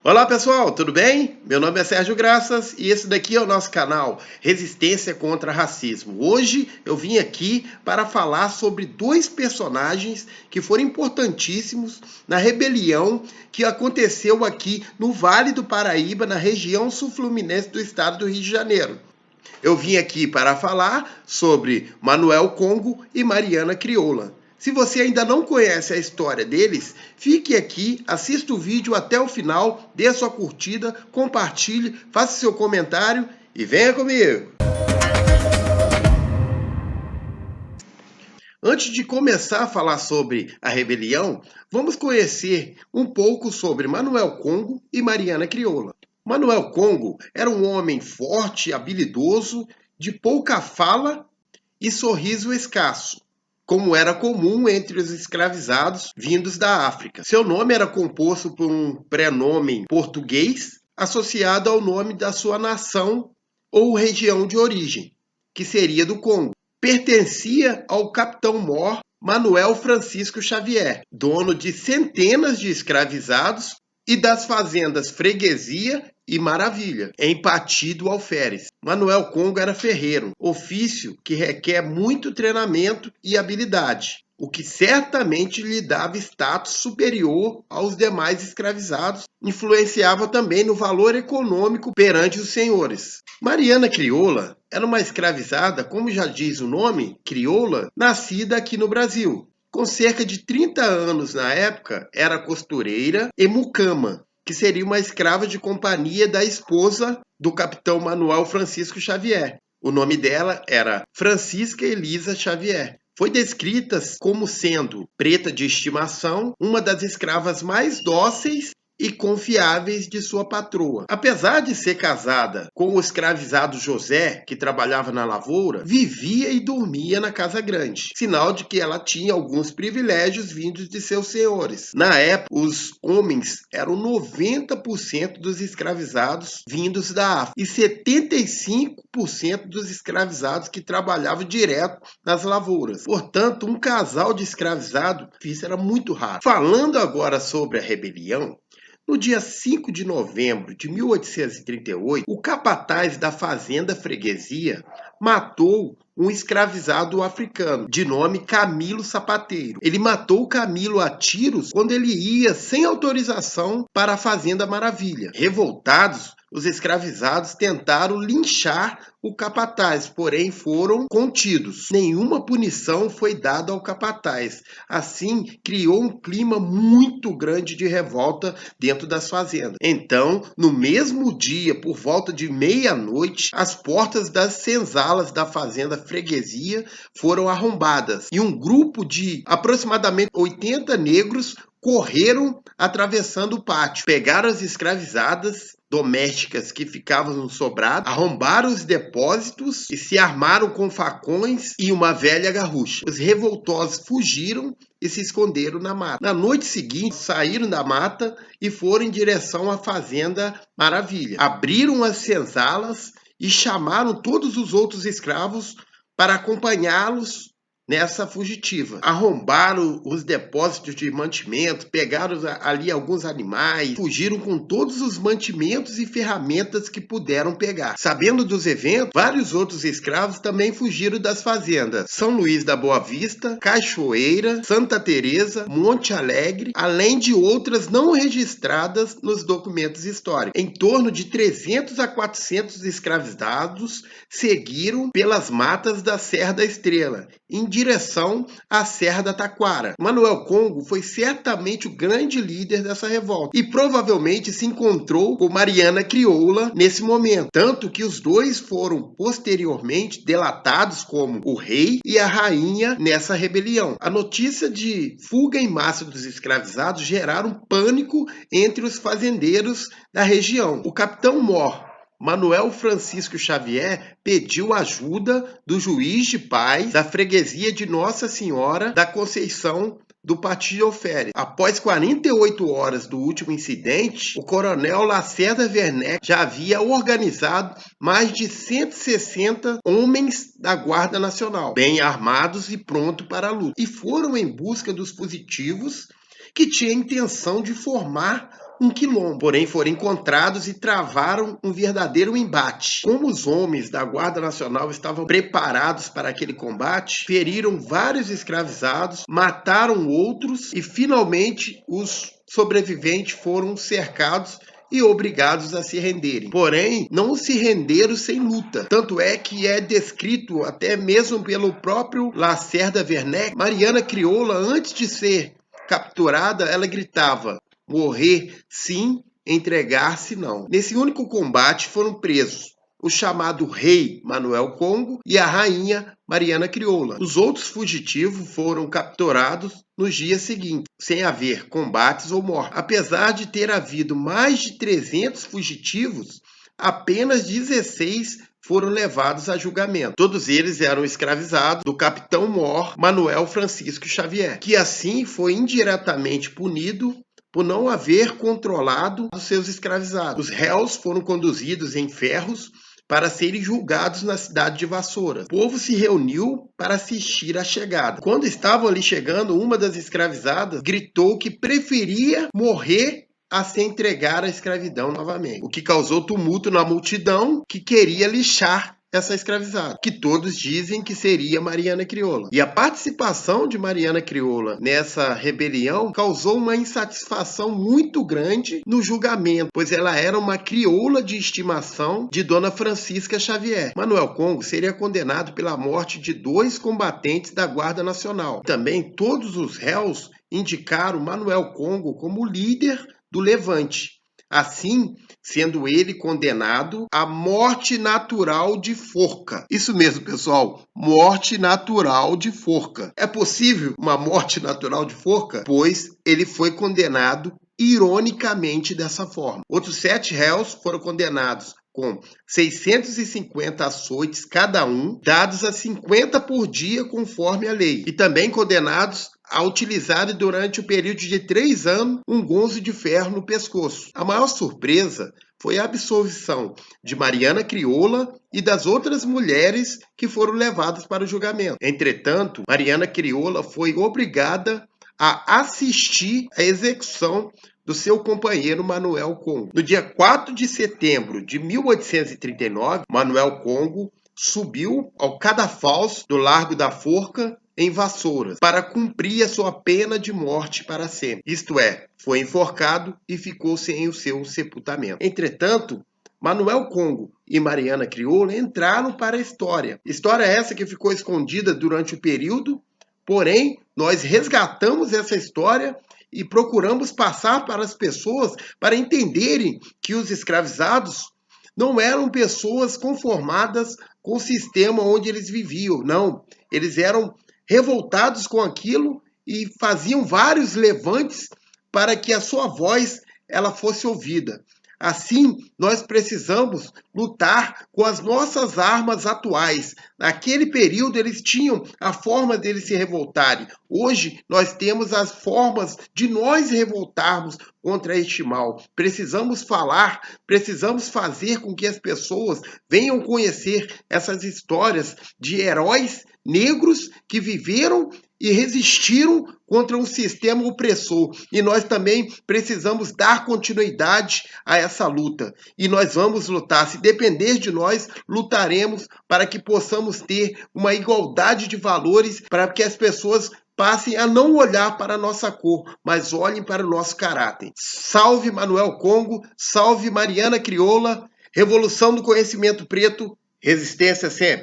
Olá pessoal, tudo bem? Meu nome é Sérgio Graças e esse daqui é o nosso canal Resistência contra Racismo. Hoje eu vim aqui para falar sobre dois personagens que foram importantíssimos na rebelião que aconteceu aqui no Vale do Paraíba, na região sul-fluminense do estado do Rio de Janeiro. Eu vim aqui para falar sobre Manuel Congo e Mariana Crioula. Se você ainda não conhece a história deles, fique aqui, assista o vídeo até o final, dê a sua curtida, compartilhe, faça seu comentário e venha comigo! Antes de começar a falar sobre a rebelião, vamos conhecer um pouco sobre Manuel Congo e Mariana Crioula. Manuel Congo era um homem forte, habilidoso, de pouca fala e sorriso escasso, como era comum entre os escravizados vindos da África. Seu nome era composto por um prenome português associado ao nome da sua nação ou região de origem, que seria do Congo. Pertencia ao capitão-mor Manuel Francisco Xavier, dono de centenas de escravizados e das fazendas Freguesia e Maravilha, em Pati do Alferes. Manuel Congo era ferreiro, ofício que requer muito treinamento e habilidade, o que certamente lhe dava status superior aos demais escravizados, influenciava também no valor econômico perante os senhores. Mariana Crioula era uma escravizada, como já diz o nome, crioula, nascida aqui no Brasil. Com cerca de 30 anos na época, era costureira e mucama, que seria uma escrava de companhia da esposa do capitão Manuel Francisco Xavier. O nome dela era Francisca Elisa Xavier. Foi descrita como sendo preta de estimação, uma das escravas mais dóceis e confiáveis de sua patroa. Apesar de ser casada com o escravizado José, que trabalhava na lavoura, vivia e dormia na casa grande, sinal de que ela tinha alguns privilégios vindos de seus senhores. Na época, os homens eram 90% dos escravizados vindos da África e 75% dos escravizados que trabalhavam direto nas lavouras. Portanto, um casal de escravizado, isso era muito raro. Falando agora sobre a rebelião, no dia 5 de novembro de 1838, o capataz da fazenda Freguesia matou um escravizado africano, de nome Camilo Sapateiro. Ele matou Camilo a tiros quando ele ia sem autorização para a Fazenda Maravilha. Revoltados, os escravizados tentaram linchar o capataz, porém foram contidos. Nenhuma punição foi dada ao capataz. Assim, criou um clima muito grande de revolta dentro das fazendas. Então, no mesmo dia, por volta de meia-noite, as portas das senzalas da fazenda Freguesia foram arrombadas e um grupo de aproximadamente 80 negros correram atravessando o pátio, pegaram as escravizadas domésticas que ficavam no sobrado, arrombaram os depósitos e se armaram com facões e uma velha garrucha. Os revoltosos fugiram e se esconderam na mata. Na noite seguinte, saíram da mata e foram em direção à Fazenda Maravilha. Abriram as senzalas e chamaram todos os outros escravos para acompanhá-los nessa fugitiva. Arrombaram os depósitos de mantimentos, pegaram ali alguns animais, fugiram com todos os mantimentos e ferramentas que puderam pegar. Sabendo dos eventos, vários outros escravos também fugiram das fazendas São Luís da Boa Vista, Cachoeira, Santa Teresa, Monte Alegre, além de outras não registradas nos documentos históricos. Em torno de 300 a 400 escravizados seguiram pelas matas da Serra da Estrela, em direção à Serra da Taquara. Manuel Congo foi certamente o grande líder dessa revolta e provavelmente se encontrou com Mariana Crioula nesse momento, tanto que os dois foram posteriormente delatados como o rei e a rainha nessa rebelião. A notícia de fuga em massa dos escravizados geraram pânico entre os fazendeiros da região. O capitão-mor Manuel Francisco Xavier pediu ajuda do juiz de paz da freguesia de Nossa Senhora da Conceição do Pati de Alferes. Após 48 horas do último incidente, o coronel Lacerda Werneck já havia organizado mais de 160 homens da Guarda Nacional, bem armados e prontos para a luta, e foram em busca dos fugitivos que tinha a intenção de formar um quilombo. Porém, foram encontrados e travaram um verdadeiro embate. Como os homens da Guarda Nacional estavam preparados para aquele combate, feriram vários escravizados, mataram outros e, finalmente, os sobreviventes foram cercados e obrigados a se renderem. Porém, não se renderam sem luta. Tanto é que é descrito até mesmo pelo próprio Lacerda Werneck. Mariana Crioula, antes de ser capturada, ela gritava: morrer sim, entregar-se não. Nesse único combate foram presos o chamado rei Manuel Congo e a rainha Mariana Crioula. Os outros fugitivos foram capturados nos dias seguintes, sem haver combates ou mortes. Apesar de ter havido mais de 300 fugitivos, apenas 16 foram levados a julgamento. Todos eles eram escravizados do capitão-mor Manuel Francisco Xavier, que assim foi indiretamente punido por não haver controlado os seus escravizados. Os réus foram conduzidos em ferros para serem julgados na cidade de Vassoura. O povo se reuniu para assistir à chegada. Quando estavam ali chegando, uma das escravizadas gritou que preferia morrer a se entregar à escravidão novamente, o que causou tumulto na multidão que queria lixar essa escravizada, que todos dizem que seria Mariana Crioula. E a participação de Mariana Crioula nessa rebelião causou uma insatisfação muito grande no julgamento, pois ela era uma crioula de estimação de Dona Francisca Xavier. Manuel Congo seria condenado pela morte de 2 combatentes da Guarda Nacional. Também todos os réus indicaram Manuel Congo como líder do levante, assim sendo ele condenado à morte natural de forca. Isso mesmo, pessoal, morte natural de forca. É possível uma morte natural de forca? Pois ele foi condenado ironicamente dessa forma. Outros 7 réus foram condenados com 650 açoites cada um, dados a 50 por dia conforme a lei, e também condenados a utilizar durante o período de 3 anos um gonzo de ferro no pescoço. A maior surpresa foi a absolvição de Mariana Crioula e das outras mulheres que foram levadas para o julgamento. Entretanto, Mariana Crioula foi obrigada a assistir à execução do seu companheiro Manuel Congo. No dia 4 de setembro de 1839, Manuel Congo subiu ao cadafalso do Largo da Forca, em Vassouras, para cumprir a sua pena de morte para sempre. Isto é, foi enforcado e ficou sem o seu sepultamento. Entretanto, Manuel Congo e Mariana Crioula entraram para a história. História essa que ficou escondida durante o período, porém, nós resgatamos essa história e procuramos passar para as pessoas para entenderem que os escravizados não eram pessoas conformadas com o sistema onde eles viviam, não. Eles eram revoltados com aquilo e faziam vários levantes para que a sua voz ela fosse ouvida. Assim, nós precisamos lutar com as nossas armas atuais. Naquele período, eles tinham a forma deles se revoltarem. Hoje, nós temos as formas de nós revoltarmos contra este mal. Precisamos falar, precisamos fazer com que as pessoas venham conhecer essas histórias de heróis negros que viveram e resistiram contra um sistema opressor. E nós também precisamos dar continuidade a essa luta. E nós vamos lutar. Se depender de nós, lutaremos para que possamos ter uma igualdade de valores, para que as pessoas passem a não olhar para a nossa cor, mas olhem para o nosso caráter. Salve Manuel Congo, salve Mariana Crioula, Revolução do Conhecimento Preto, resistência sempre.